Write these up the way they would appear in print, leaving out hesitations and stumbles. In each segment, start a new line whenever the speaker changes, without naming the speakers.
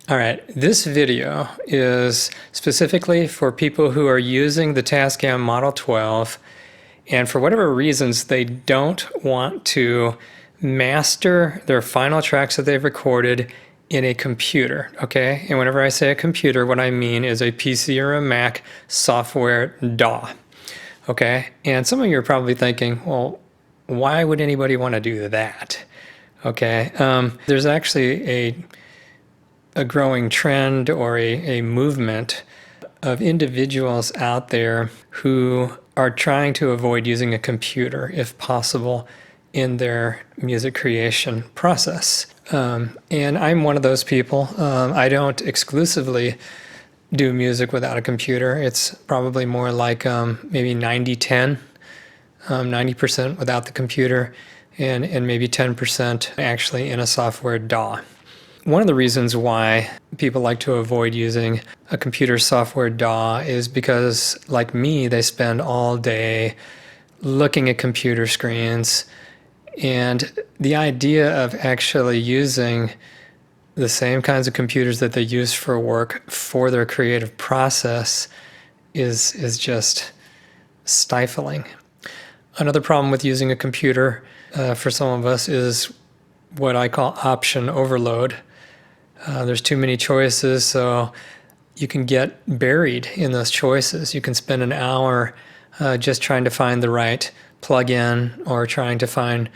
All right, this video is specifically for people who are using the Tascam Model 12 and for whatever reasons they don't want to master their final tracks that they've recorded in a computer, okay? And whenever I say a computer, what I mean is a PC or a Mac software DAW, okay? And some of you are probably thinking, well, why would anybody want to do that? Okay, there's actually a growing trend or a movement of individuals out there who are trying to avoid using a computer if possible in their music creation process. And I'm one of those people. I don't exclusively do music without a computer. It's probably more like maybe 90-10, 90% without the computer and maybe 10% actually in a software DAW. One of the reasons why people like to avoid using a computer software DAW is because, like me, they spend all day looking at computer screens, and the idea of actually using the same kinds of computers that they use for work for their creative process is just stifling. Another problem with using a computer for some of us is what I call option overload. There's too many choices, so you can get buried in those choices. You can spend an hour just trying to find the right plug-in or trying to find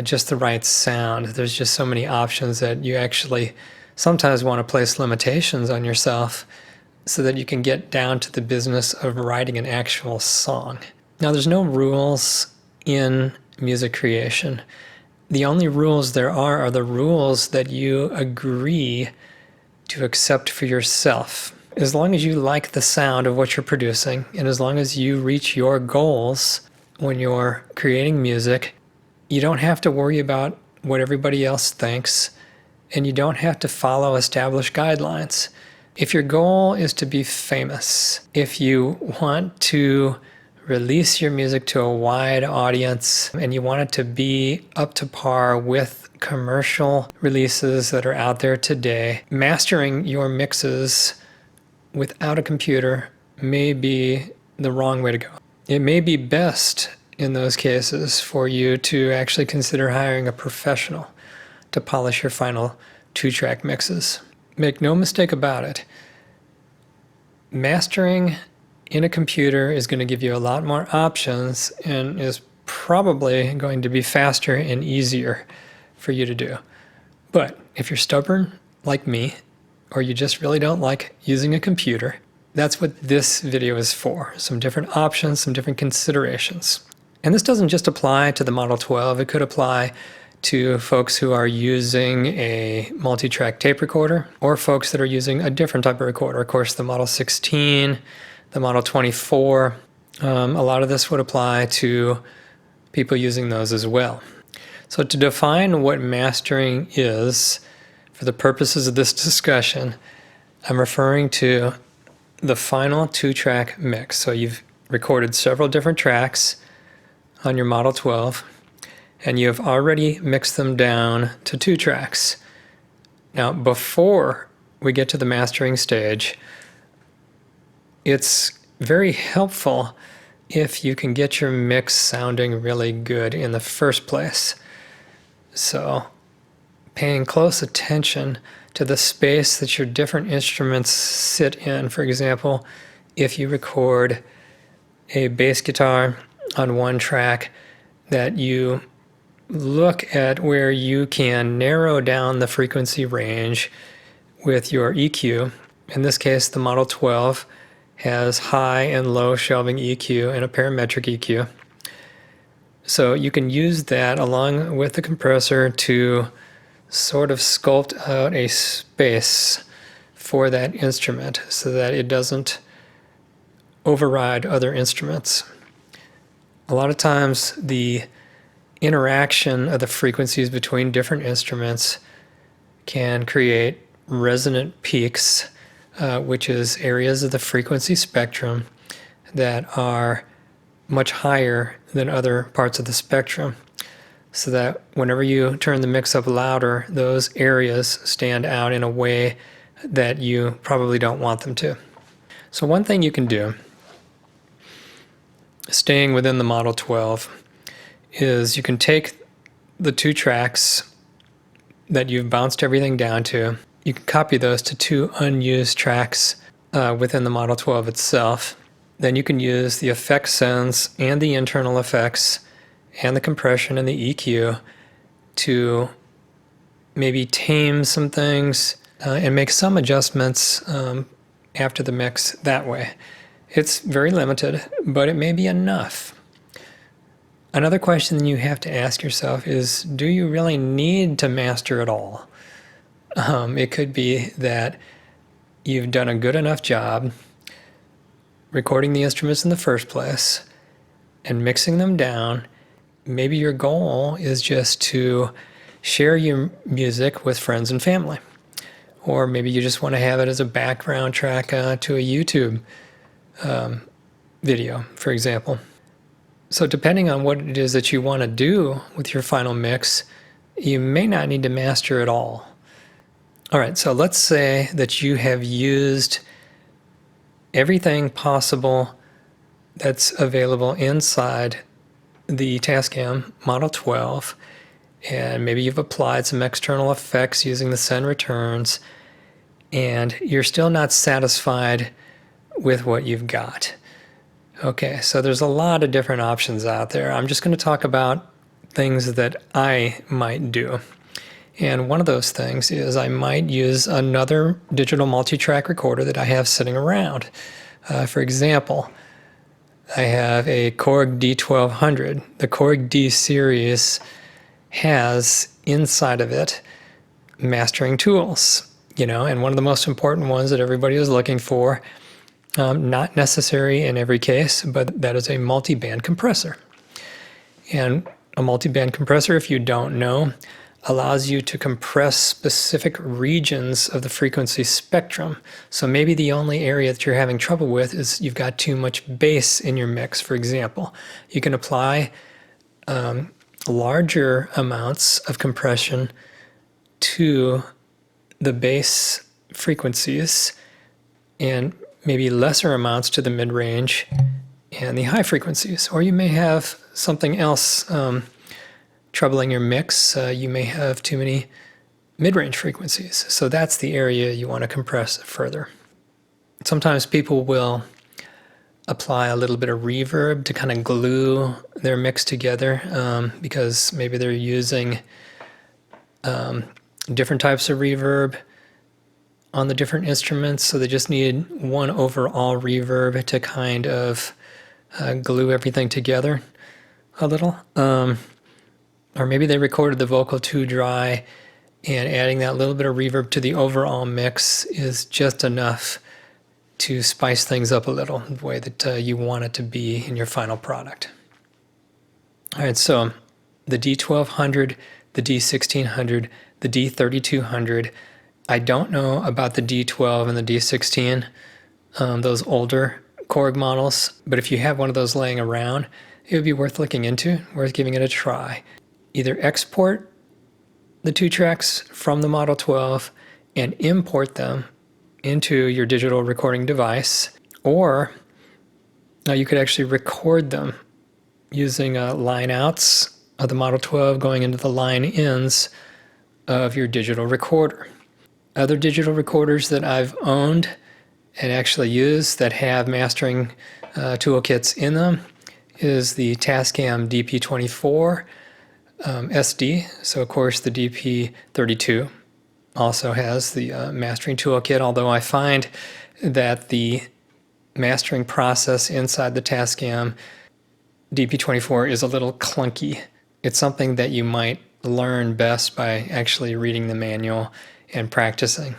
just the right sound. There's just so many options that you actually sometimes want to place limitations on yourself so that you can get down to the business of writing an actual song. Now, there's no rules in music creation. The only rules there are the rules that you agree to accept for yourself. As long as you like the sound of what you're producing, and as long as you reach your goals when you're creating music, you don't have to worry about what everybody else thinks, and you don't have to follow established guidelines. If your goal is to be famous, if you want to release your music to a wide audience and you want it to be up to par with commercial releases that are out there today, mastering your mixes without a computer may be the wrong way to go. It may be best in those cases for you to actually consider hiring a professional to polish your final 2-track mixes. Make no mistake about it, mastering in a computer is going to give you a lot more options and is probably going to be faster and easier for you to do. But if you're stubborn like me, or you just really don't like using a computer, that's what this video is for. Some different options, some different considerations. And this doesn't just apply to the Model 12, it could apply to folks who are using a multi-track tape recorder or folks that are using a different type of recorder. Of course, the Model 16, the Model 24, a lot of this would apply to people using those as well. So to define what mastering is, for the purposes of this discussion, I'm referring to the final 2-track mix. So you've recorded several different tracks on your Model 12, and you have already mixed them down to 2 tracks. Now, before we get to the mastering stage, it's very helpful if you can get your mix sounding really good in the first place. So, paying close attention to the space that your different instruments sit in. For example, if you record a bass guitar on one track, that you look at where you can narrow down the frequency range with your EQ. In this case, the Model 12 has high and low shelving EQ and a parametric EQ. So you can use that along with the compressor to sort of sculpt out a space for that instrument so that it doesn't override other instruments. A lot of times the interaction of the frequencies between different instruments can create resonant peaks, which is areas of the frequency spectrum that are much higher than other parts of the spectrum, so that whenever you turn the mix up louder, those areas stand out in a way that you probably don't want them to. So one thing you can do, staying within the Model 12, is you can take the 2 tracks that you've bounced everything down to, you can copy those to 2 unused tracks within the Model 12 itself. Then you can use the effect sends and the internal effects and the compression and the EQ to maybe tame some things and make some adjustments after the mix that way. It's very limited, but it may be enough. Another question you have to ask yourself is, do you really need to master it all? It could be that you've done a good enough job recording the instruments in the first place and mixing them down. Maybe your goal is just to share your music with friends and family. Or maybe you just want to have it as a background track to a YouTube video, for example. So depending on what it is that you want to do with your final mix, you may not need to master it all. All right, so let's say that you have used everything possible that's available inside the Tascam Model 12, and maybe you've applied some external effects using the send returns, and you're still not satisfied with what you've got. Okay, so there's a lot of different options out there. I'm just going to talk about things that I might do. And one of those things is I might use another digital multi-track recorder that I have sitting around. For example, I have a Korg D1200. The Korg D series has inside of it mastering tools, and one of the most important ones that everybody is looking for, not necessary in every case, but that is a multi-band compressor. And a multi-band compressor, if you don't know, allows you to compress specific regions of the frequency spectrum. So maybe the only area that you're having trouble with is you've got too much bass in your mix, for example. You can apply larger amounts of compression to the bass frequencies and maybe lesser amounts to the mid-range and the high frequencies. Or you may have something else troubling your mix. You may have too many mid-range frequencies. So that's the area you want to compress further. Sometimes people will apply a little bit of reverb to kind of glue their mix together because maybe they're using different types of reverb on the different instruments, so they just need one overall reverb to kind of glue everything together a little. Or maybe they recorded the vocal too dry, and adding that little bit of reverb to the overall mix is just enough to spice things up a little, the way that you want it to be in your final product. All right, so the D1200, the D1600, the D3200. I don't know about the D12 and the D16, those older Korg models, but if you have one of those laying around, it would be worth looking into, worth giving it a try. Either export the 2 tracks from the Model 12 and import them into your digital recording device, or you could actually record them using line outs of the Model 12 going into the line ins of your digital recorder. Other digital recorders that I've owned and actually used that have mastering toolkits in them is the Tascam DP24 SD. So of course the DP32 also has the mastering toolkit, although I find that the mastering process inside the Tascam DP24 is a little clunky. It's something that you might learn best by actually reading the manual and practicing.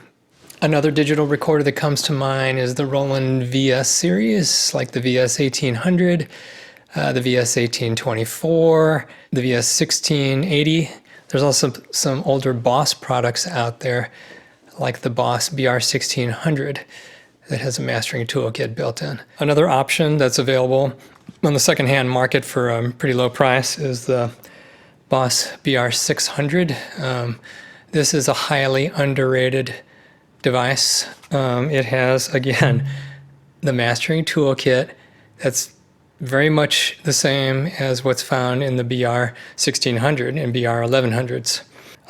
Another digital recorder that comes to mind is the Roland VS series, like the VS 1800, the VS 1824, the VS 1680. There's also some older Boss products out there, like the Boss BR 1600, that has a mastering toolkit built in. Another option that's available on the secondhand market for a pretty low price is the Boss BR 600. This is a highly underrated device. It has, again, the mastering toolkit that's very much the same as what's found in the BR1600 and BR1100s.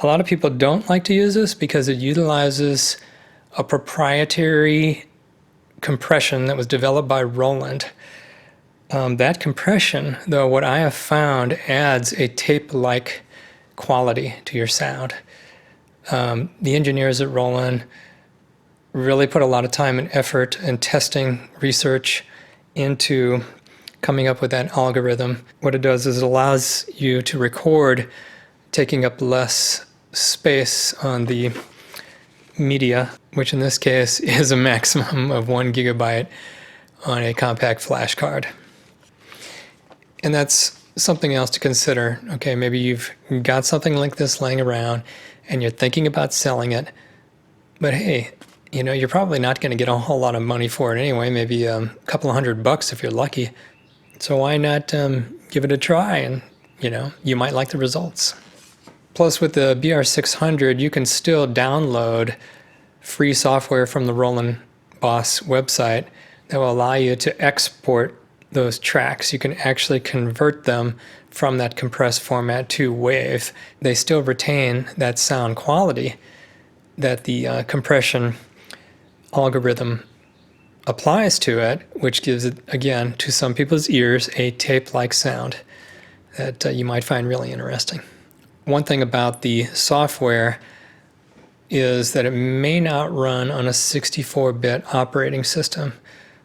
A lot of people don't like to use this because it utilizes a proprietary compression that was developed by Roland. That compression, though, what I have found adds a tape-like quality to your sound. The engineers at Roland really put a lot of time and effort and testing research into coming up with that algorithm. What it does is it allows you to record taking up less space on the media, which in this case is a maximum of 1 gigabyte on a compact flash card. And that's something else to consider. Okay, maybe you've got something like this laying around and you're thinking about selling it, but hey, you know, you're probably not going to get a whole lot of money for it anyway, maybe a couple of $100 if you're lucky. So why not give it a try, and you know, you might like the results. Plus, with the BR600, you can still download free software from the Roland Boss website that will allow you to export those tracks. You can actually convert them from that compressed format to WAV. They still retain that sound quality that the compression algorithm applies to it, which gives it, again, to some people's ears, a tape-like sound that you might find really interesting. One thing about the software is that it may not run on a 64-bit operating system.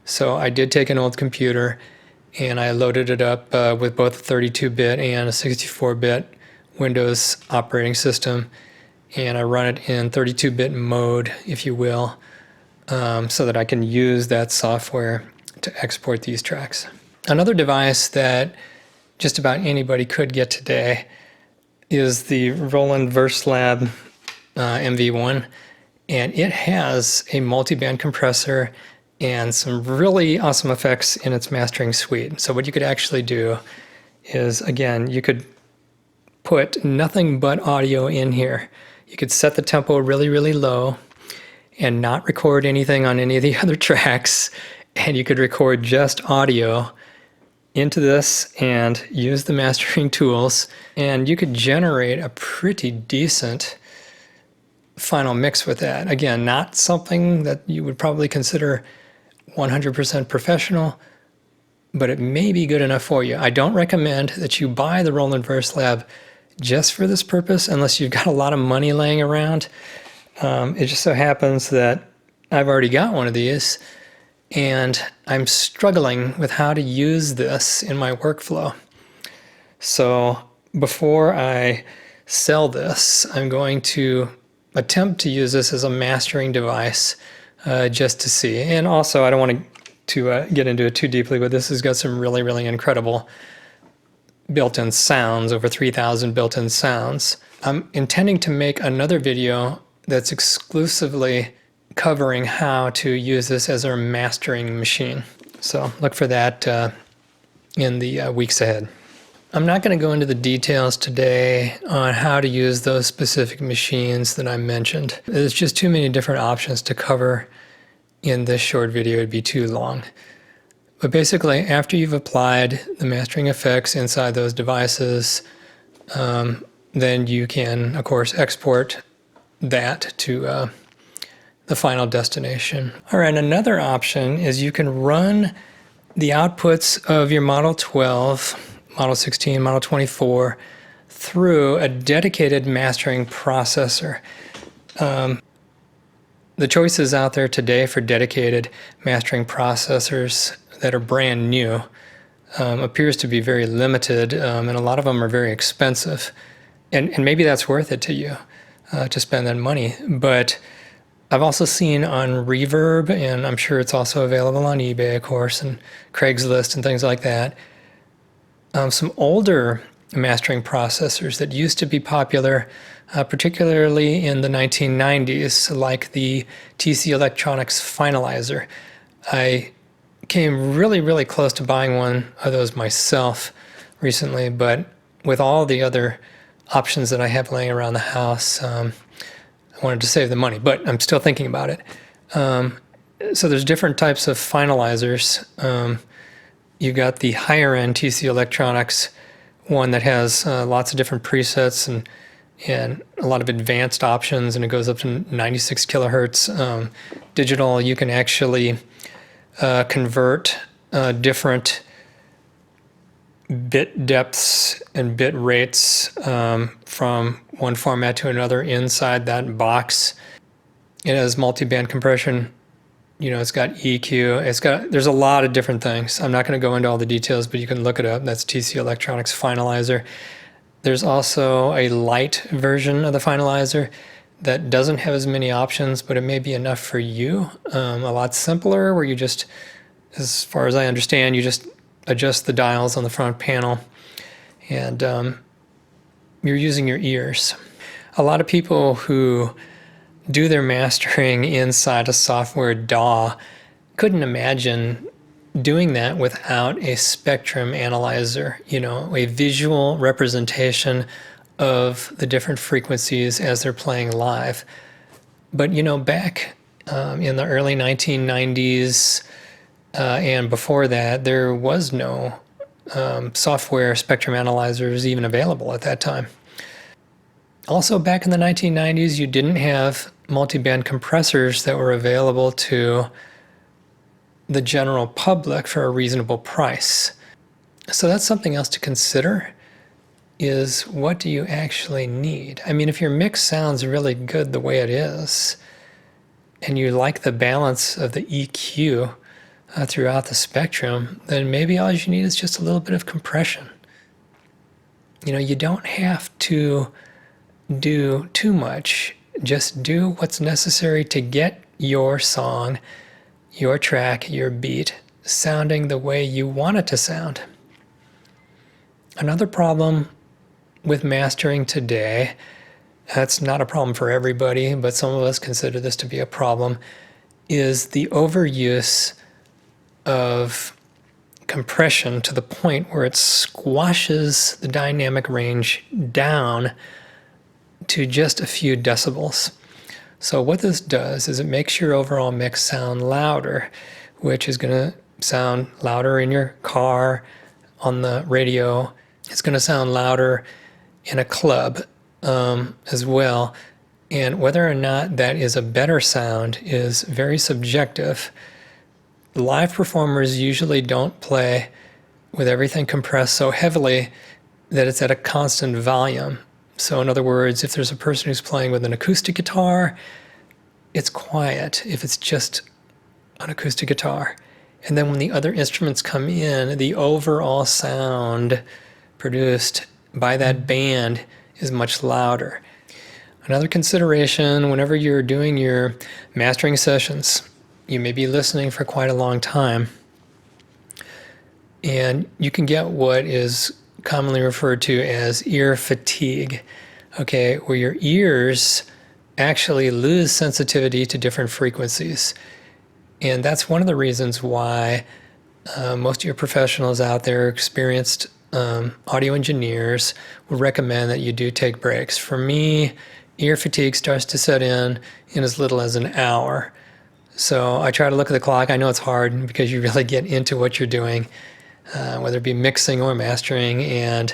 So I did take an old computer and I loaded it up with both a 32-bit and a 64-bit Windows operating system, and I run it in 32-bit mode, if you will, so that I can use that software to export these tracks. Another device that just about anybody could get today is the Roland Verselab MV1, and it has a multi-band compressor and some really awesome effects in its mastering suite. So what you could actually do is, again, you could put nothing but audio in here. You could set the tempo really, really low and not record anything on any of the other tracks, and you could record just audio into this and use the mastering tools, and you could generate a pretty decent final mix with that. Again, not something that you would probably consider 100% professional, but it may be good enough for you. I don't recommend that you buy the Roland Verselab just for this purpose unless you've got a lot of money laying around. It just so happens that I've already got one of these, and I'm struggling with how to use this in my workflow. So before I sell this, I'm going to attempt to use this as a mastering device just to see. And also, I don't want to get into it too deeply, but this has got some really, really incredible built-in sounds, over 3,000 built-in sounds. I'm intending to make another video that's exclusively covering how to use this as our mastering machine. So look for that in the weeks ahead. I'm not going to go into the details today on how to use those specific machines that I mentioned. There's just too many different options to cover in this short video. It'd be too long. But basically, after you've applied the mastering effects inside those devices, then you can, of course, export that to the final destination. All right, another option is you can run the outputs of your Model 12, Model 16, Model 24 through a dedicated mastering processor. The choices out there today for dedicated mastering processors that are brand new appears to be very limited, and a lot of them are very expensive. And maybe that's worth it to you to spend that money. But I've also seen on Reverb, and I'm sure it's also available on eBay, of course, and Craigslist and things like that, some older mastering processors that used to be popular, particularly in the 1990s, like the TC Electronics Finalizer. I came really, really close to buying one of those myself recently, but with all the other options that I have laying around the house, I wanted to save the money, but I'm still thinking about it. So there's different types of finalizers. You've got the higher end TC Electronics one that has lots of different presets and a lot of advanced options, and it goes up to 96 kilohertz. Digital, you can actually convert different bit depths and bit rates from one format to another inside that box. It has multi-band compression. It's got EQ. There's a lot of different things. I'm not going to go into all the details, but you can look it up. That's TC Electronics Finalizer. There's also a light version of the Finalizer that doesn't have as many options, but it may be enough for you. A lot simpler, where you just, as far as I understand, you just adjust the dials on the front panel, and you're using your ears. A lot of people who do their mastering inside a software DAW couldn't imagine doing that without a spectrum analyzer, a visual representation of the different frequencies as they're playing live. But back in the early 1990s and before that, there was no software spectrum analyzers even available at that time. Also, back in the 1990s, you didn't have multi-band compressors that were available to the general public for a reasonable price. So that's something else to consider, is what do you actually need? I mean, if your mix sounds really good the way it is, and you like the balance of the EQ throughout the spectrum, then maybe all you need is just a little bit of compression. You don't have to do too much. Just do what's necessary to get your song, your track, your beat sounding the way you want it to sound. Another problem with mastering today, that's not a problem for everybody, but some of us consider this to be a problem, is the overuse of compression to the point where it squashes the dynamic range down to just a few decibels. So what this does is it makes your overall mix sound louder, which is going to sound louder in your car, on the radio. It's going to sound louder in a club as well. And whether or not that is a better sound is very subjective. Live performers usually don't play with everything compressed so heavily that it's at a constant volume. So in other words, if there's a person who's playing with an acoustic guitar, it's quiet if it's just an acoustic guitar. And then when the other instruments come in, the overall sound produced by that band is much louder. Another consideration, whenever you're doing your mastering sessions, you may be listening for quite a long time, and you can get what is commonly referred to as ear fatigue, okay, where your ears actually lose sensitivity to different frequencies. And that's one of the reasons why most of your professionals out there, experienced audio engineers, would recommend that you do take breaks. For me, ear fatigue starts to set in as little as an hour. So I try to look at the clock. I know it's hard because you really get into what you're doing, whether it be mixing or mastering, and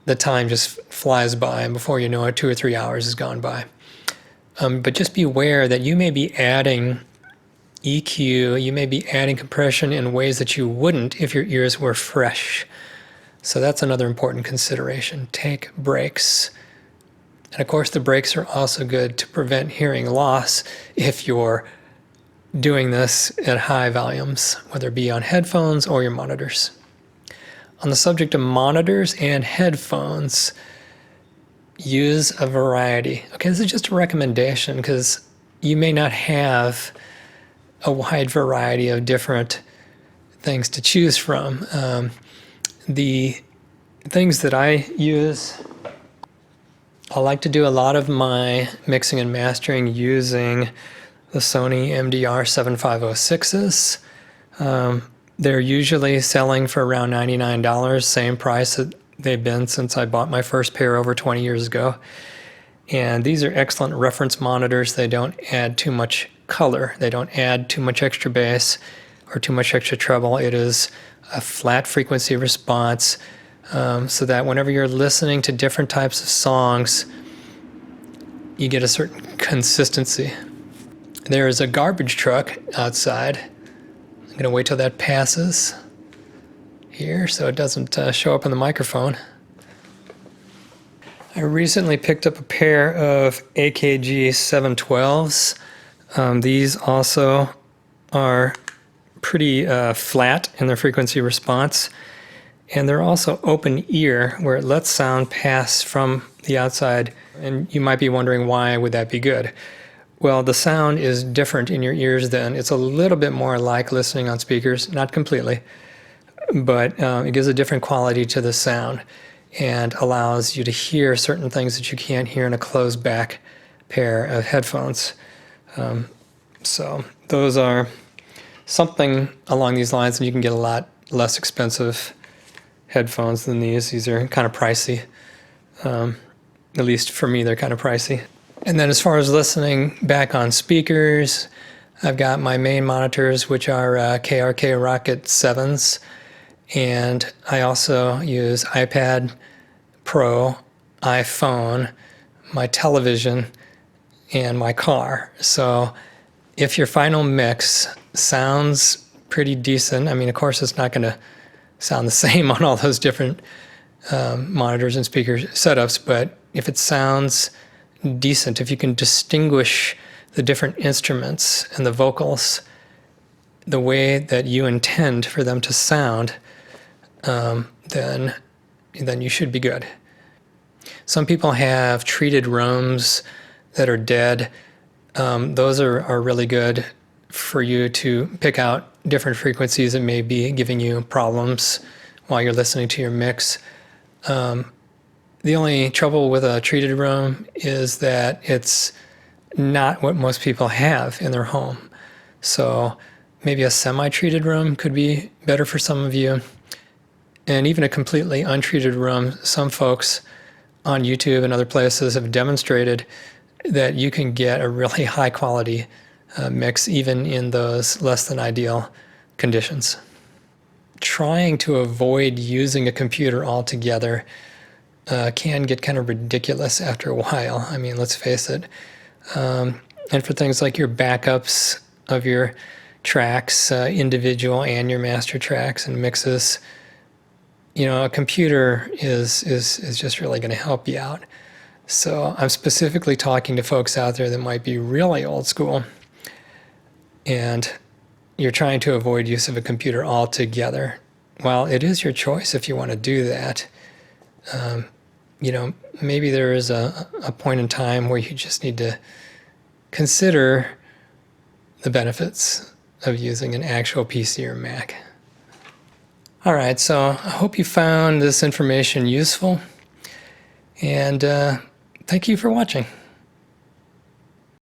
the time just flies by, and before you know it, 2 or 3 hours has gone by. But just be aware that you may be adding EQ, you may be adding compression in ways that you wouldn't if your ears were fresh. So that's another important consideration. Take breaks. And of course, the breaks are also good to prevent hearing loss if you're doing this at high volumes, whether it be on headphones or your monitors. On the subject of monitors and headphones, use a variety. Okay, this is just a recommendation because you may not have a wide variety of different things to choose from. The things that I use, I like to do a lot of my mixing and mastering using the Sony MDR 7506s. They're usually selling for around $99, same price that they've been since I bought my first pair over 20 years ago. And these are excellent reference monitors. They don't add too much color. They don't add too much extra bass or too much extra treble. It is a flat frequency response, so that whenever you're listening to different types of songs, you get a certain consistency. There is a garbage truck outside. I'm going to wait till that passes here so it doesn't show up on the microphone. I recently picked up a pair of AKG 712s. These also are pretty flat in their frequency response, and they're also open ear, where it lets sound pass from the outside. And you might be wondering, why would that be good? Well, the sound is different in your ears then. It's a little bit more like listening on speakers, not completely, but it gives a different quality to the sound and allows you to hear certain things that you can't hear in a closed back pair of headphones. So those are something along these lines, and you can get a lot less expensive headphones than these. These are kind of pricey. At least for me, they're kind of pricey. And then as far as listening back on speakers, I've got my main monitors, which are KRK Rocket 7s. And I also use iPad Pro, iPhone, my television, and my car. So if your final mix sounds pretty decent, I mean, of course, it's not going to sound the same on all those different monitors and speaker setups, but if it sounds decent, if you can distinguish the different instruments and the vocals the way that you intend for them to sound, then you should be good. Some people have treated rooms that are dead. Those are really good for you to pick out different frequencies that may be giving you problems while you're listening to your mix. The only trouble with a treated room is that it's not what most people have in their home. So maybe a semi-treated room could be better for some of you. And even a completely untreated room, some folks on YouTube and other places have demonstrated that you can get a really high quality mix even in those less than ideal conditions. Trying to avoid using a computer altogether can get kind of ridiculous after a while. I mean, let's face it. And for things like your backups of your tracks, individual and your master tracks and mixes, you know, a computer is just really going to help you out. So I'm specifically talking to folks out there that might be really old school, and you're trying to avoid use of a computer altogether. Well, it is your choice if you want to do that. You know, maybe there is a point in time where you just need to consider the benefits of using an actual PC or Mac. All right, so I hope you found this information useful, and thank you for watching.